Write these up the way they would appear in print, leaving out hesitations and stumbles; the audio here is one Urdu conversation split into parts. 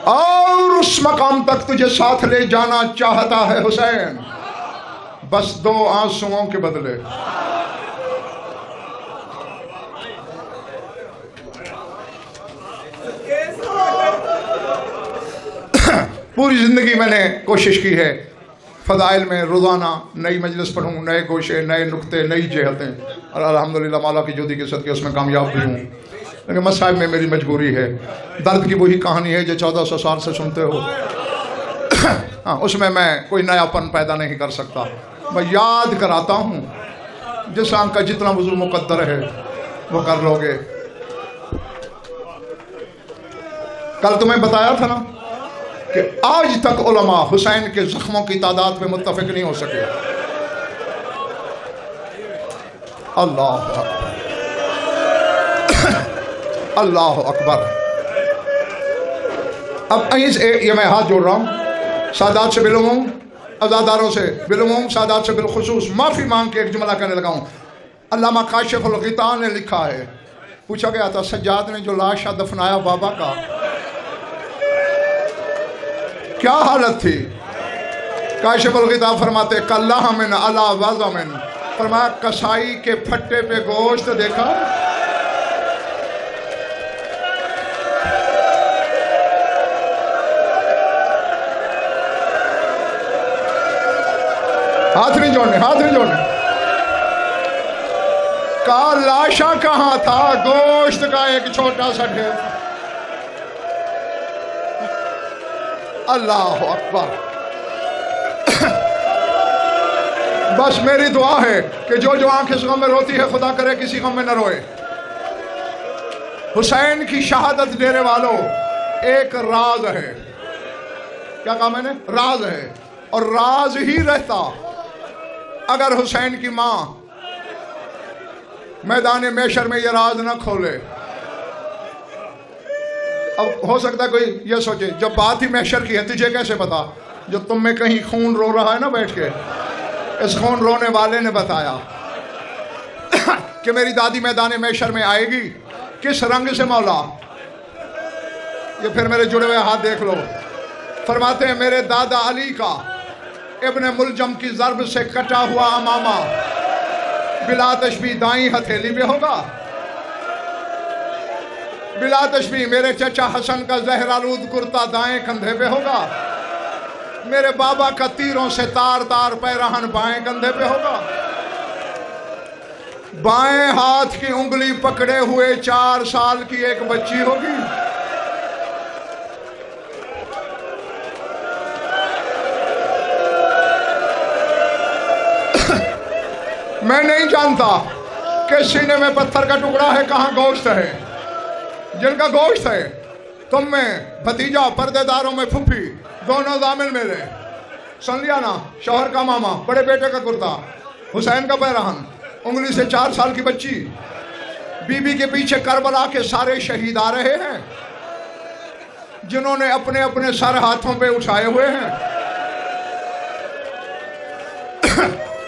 اور اس مقام تک تجھے ساتھ لے جانا چاہتا ہے حسین، بس 2 آنسوؤں کے بدلے۔ پوری زندگی میں نے کوشش کی ہے فضائل میں روزانہ نئی مجلس پڑھوں، نئے گوشے، نئے نقطے، نئی جہتیں، اور الحمدللہ مولا کی جودی کے صدقے اس میں کامیاب بھی ہوں، لیکن مصائب میں میری مجبوری ہے۔ درد کی وہی کہانی ہے جو 1400 سال سے سنتے ہو، ہاں اس میں کوئی نیا پن پیدا نہیں کر سکتا۔ میں یاد کراتا ہوں، جس آنکھ کا جتنا وضو مقدر ہے وہ کر لو گے۔ کل تمہیں بتایا تھا نا کہ آج تک علماء حسین کے زخموں کی تعداد پہ متفق نہیں ہو سکے۔ اللہ اکبر، اللہ اکبر۔ اب یہ میں ہاتھ جوڑ رہا ہوں سادات سے بالعموم، عزاداروں سے بالعموم، سادات سے بالخصوص معافی مانگ کے ایک جملہ کہنے لگا ہوں۔ علامہ کاشف الغطاء نے لکھا ہے، پوچھا گیا تھا سجاد نے جو لاشا دفنایا بابا کا کیا حالت تھی؟ کاشف الغطاء فرماتے کاللحم علی وضم، فرمایا کسائی کے پھٹے پہ گوشت دیکھا۔ ہاتھ نہیں جوڑنے، ہاتھ نہیں جوڑنے۔ کہا لاشا کہاں تھا؟ گوشت کا ایک چھوٹا سا ڈھیر۔ اللہ اکبر۔ بس میری دعا ہے کہ جو آنکھ اس غم میں روتی ہے خدا کرے کسی غم میں نہ روئے۔ حسین کی شہادت دینے والوں ایک راز ہے، کیا کہا میں نے؟ راز ہے، اور راز ہی رہتا اگر حسین کی ماں میدان محشر میں یہ راز نہ کھولے۔ اب ہو سکتا ہے کوئی یہ سوچے جب بات ہی محشر کی ہے تجھے کیسے پتا؟ جو تم میں کہیں خون رو رہا ہے نا بیٹھ کے، اس خون رونے والے نے بتایا کہ میری دادی میدان محشر میں آئے گی کس رنگ سے مولا؟ یہ پھر میرے جڑے ہوئے ہاتھ دیکھ لو۔ فرماتے ہیں میرے دادا علی کا ابن ملجم کی ضرب سے کٹا ہوا امامہ بلا تشبیہ دائیں ہتھیلی پہ ہوگا، بلا تشبیہ میرے چچا حسن کا زہر آلود کرتا دائیں کندھے پہ ہوگا، میرے بابا کا تیروں سے تار تار پیرہن بائیں کندھے پہ ہوگا، بائیں ہاتھ کی انگلی پکڑے ہوئے 4 سال کی ایک بچی ہوگی۔ میں نہیں جانتا کہ سینے میں پتھر کا ٹکڑا ہے کہاں گوشت ہے، جن کا گوشت ہے تم میں بھتیجا، پردے داروں میں پھپھی، دونوں ضامن میرے، سن لیا نا؟ شوہر کا ماما، بڑے بیٹے کا کرتا، حسین کا پیرہن، انگلی سے 4 سال کی بچی، بی بی کے پیچھے کربلا کے سارے شہید آ رہے ہیں جنہوں نے اپنے اپنے سر ہاتھوں پہ اٹھائے ہوئے ہیں۔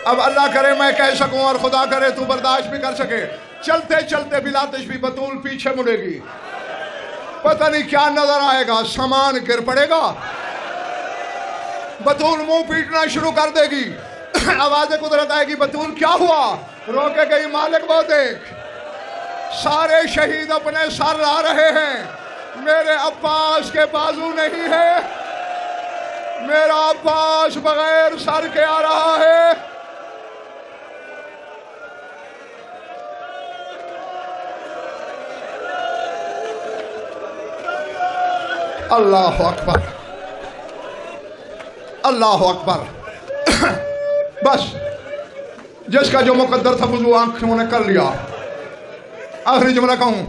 اب اللہ کرے میں کہہ سکوں اور خدا کرے تو برداشت بھی کر سکے، چلتے چلتے بلا تشبیہ بطول پیچھے مڑے گی، پتہ نہیں کیا نظر آئے گا، سامان گر پڑے گا، بطول منہ پیٹنا شروع کر دے گی، آواز قدرت آئے گی بطول کیا ہوا؟ روکے گئی مالک وہ دیکھ سارے شہید اپنے سر لا رہے ہیں، میرے عباس کے بازو نہیں ہے، میرا عباس بغیر سر کے آ رہا ہے۔ اللہ اکبر، اللہ اکبر۔ بس جس کا جو مقدر تھا وضو آنکھوں نے کر لیا۔ آخری جملہ کہوں،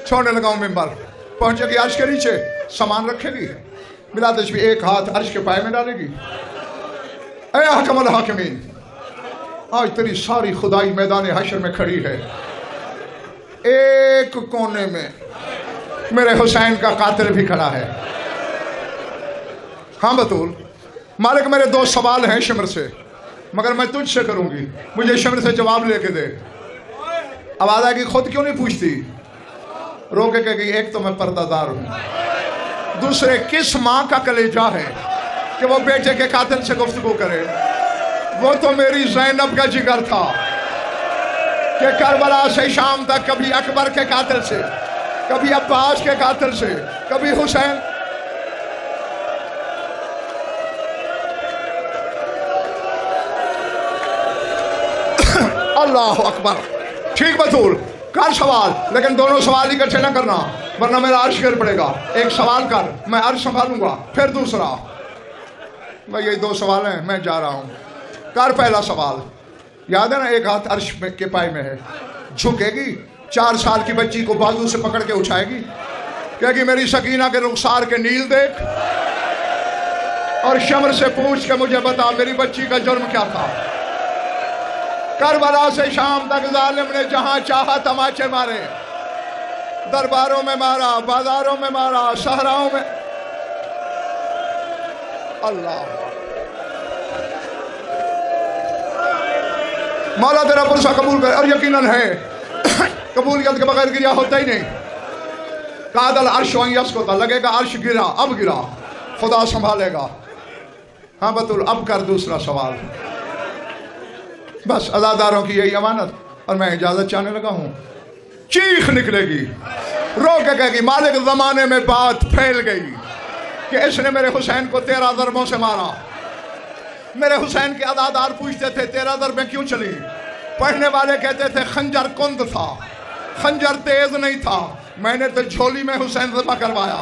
چھوڑنے لگا ہوں ممبر، پہنچے گی عرش کے نیچے، سامان رکھے گی، بلا تشبیہ ایک ہاتھ عرش کے پائے میں ڈالے گی۔ اے حکم الحاکمین، آج تیری ساری خدائی میدان حشر میں کھڑی ہے، ایک کونے میں میرے حسین کا قاتل بھی کھڑا ہے۔ ہاں بطول، مالک میرے 2 سوال ہیں شمر سے، مگر میں تجھ سے کروں گی، مجھے شمر سے جواب لے کے دے۔ آواز آئے گی خود کیوں نہیں پوچھتی؟ رو کے کہے گی ایک تو میں پردہ دار ہوں، دوسرے کس ماں کا کلیجہ ہے کہ وہ بیٹے کے قاتل سے گفتگو کرے؟ وہ تو میری زینب کا جگر تھا کہ کربلا سے شام تک کبھی اکبر کے قاتل سے، کبھی عباس کے قاتل سے، کبھی حسین. اللہ اکبر. ٹھیک بطول، کر سوال، لیکن دونوں سوال اکٹھے نہ کرنا ورنہ میرا عرش گر پڑے گا. ایک سوال کر، میں عرش سنبھالوں گا، پھر دوسرا. میں یہی 2 سوال ہیں، میں جا رہا ہوں. کر پہلا سوال. یاد ہے نا، ایک ہاتھ عرش کے پائے میں ہے، جھکے گی، 4 سال کی بچی کو بازو سے پکڑ کے اٹھائے گی، کہے گی میری سکینہ کے رخسار کے نیل دیکھ، اور شمر سے پوچھ کے مجھے بتا میری بچی کا جرم کیا تھا. کربلا سے شام تک ظالم نے جہاں چاہا تماچے مارے، درباروں میں مارا، بازاروں میں مارا، صحراؤں میں. اللہ مولا تیرا پرسہ قبول کر. اور یقیناً ہے قبولیت کے بغیر گریا ہوتا ہی نہیں. قاد العرش وان یسقط، لگے گا عرش گرا، اب گرا، خدا سنبھالے گا. ہاں بطول، اب کر دوسرا سوال. بس عزاداروں کی یہی امانت. اور میں اجازت چاہنے لگا ہوں. چیخ نکلے گی، رو کے کہے گی مالک زمانے میں بات پھیل گئی کہ اس نے میرے حسین کو 13 ضربوں سے مارا. میرے حسین کے عزادار پوچھتے تھے 13 ضربیں کیوں چلی؟ پڑھنے والے کہتے تھے خنجر کند تھا، خنجر تیز نہیں تھا. میں نے تو جھولی میں حسین ذبح کروایا.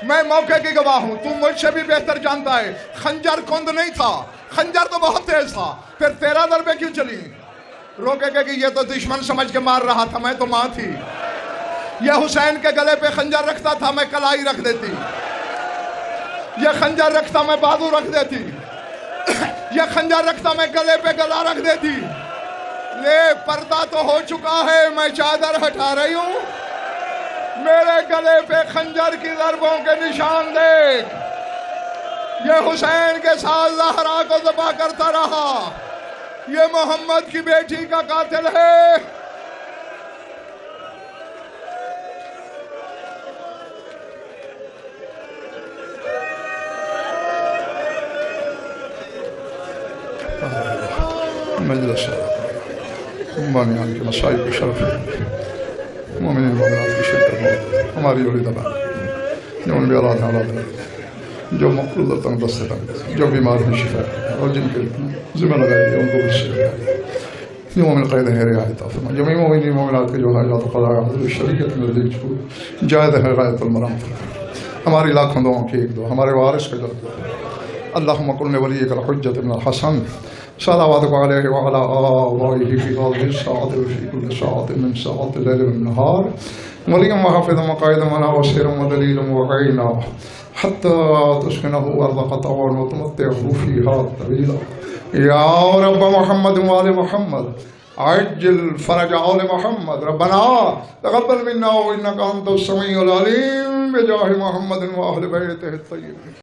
میں موقع کی گواہ ہوں، تو مجھ سے بھی بہتر جانتا ہے. خنجر کند نہیں تھا، خنجر تو بہت تیز تھا. پھر 13 ضربیں کیوں چلی؟ رو کے کہ یہ تو دشمن سمجھ کے مار رہا تھا، میں تو ماں تھی. یہ حسین کے گلے پہ خنجر رکھتا تھا، میں کلائی رکھ دیتی. یہ خنجر رکھتا، میں بازو رکھ دیتی. یہ خنجر رکھتا، میں گلے پہ گلا رکھ دیتی. لے پردہ تو ہو چکا ہے، میں چادر ہٹا رہی ہوں. میرے گلے پہ خنجر کی ضربوں کے نشان دیکھ. یہ حسین کے ساتھ زہرا کو ذبح کرتا رہا. یہ محمد کی بیٹی کا قاتل ہے. مجلس بامیان کے مسائل کی شرف مومنین مومنات کی شرکت ہو. ہماری اولی دبا جو ان بھی اللہ تعالیٰ جو مقروض تنگ دست تنگ، جو بیمار ہیں شفا، اور جن کے ذمہ لگائی گئی ان کو بھی شفا. یہ مومن قید ہے رعایت فرما. جمعی مومنین مومنات کے جو حاجات قضاء حضور شریعت میں دیکھ چھوڑ جائد ہے غایت المرام. ہماری لاکھوں دعاؤں کی ایک دعا، ہمارے وارث کا جلد اللہم کن ولیک الحجۃ بن الحسن صلواتک علیہ وعلی آلہ فی هذه الساعة وفی کل ساعة من ساعات اللیل والنہار ولیا وحافظا وقائدا وناصرا ودلیلا وعینا حتى تسكنه أرضك طوعا وتمتعه فيها طويلا. يا رب محمد وآل محمد عجل فرج آل محمد. ربنا تقبل منا وإنك أنت السميع العليم بجاه محمد وأهل بيته الطيبين.